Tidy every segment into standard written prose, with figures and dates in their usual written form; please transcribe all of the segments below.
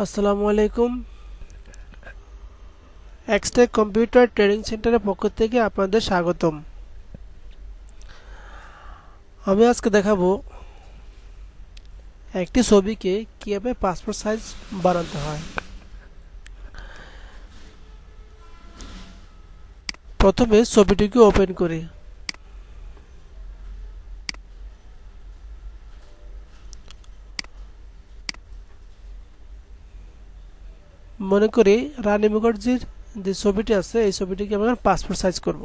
আসসালামু আলাইকুম। Xtec computer training সেন্টারের পক্ষ থেকে আপনাদের স্বাগতম। আমি আজকে দেখাবো একটি ছবিকে কিভাবে পাসপোর্ট সাইজ বানাতে হয়। প্রথমে ছবিটিকে ওপেন করি। মনে করি রানী মুখার্জির যে ছবিটি আছে এই ছবিটিকে আমরা পাসপোর্ট সাইজ করব।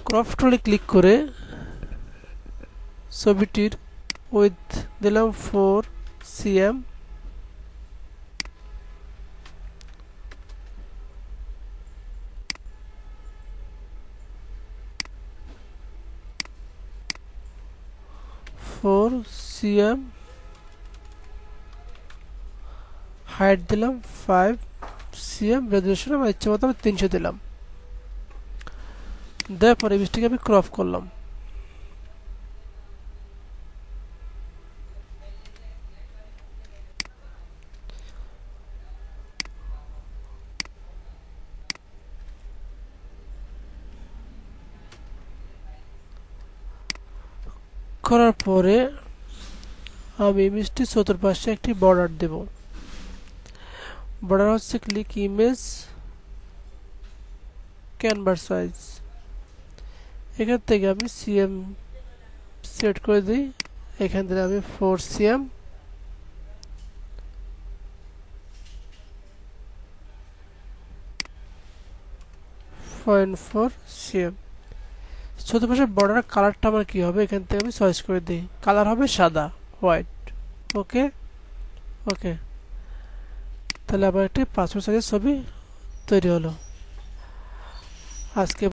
ক্রপ টুলে ক্লিক করে ছবিটির উইডথ দিলাম 4 cm, হাইট দিলাম 5 cm, রেজুলেশন আমার ইচ্ছে মতো 300 দিলাম। দেওয়ার পরে ইমেজটিকে আমি ক্রপ করলাম। করার পরে আমি ইমেজটি চতুর্পাশে একটি বর্ডার দেব। বর্ডার হচ্ছে ক্লিক ইমেজ ক্যানভাস সাইজ। এখান থেকে আমি সিএম সেট করে দিই। এখান থেকে আমি 4 cm, চতুর্পাশে বর্ডার কালারটা আমার কি হবে এখান থেকে আমি চয়েস করে দিই। কালার হবে সাদা, হোয়াইট। ওকে ওকে তাহলে আবার একটি পাসপোর্ট সাইজের ছবি তৈরি হলো। আজকে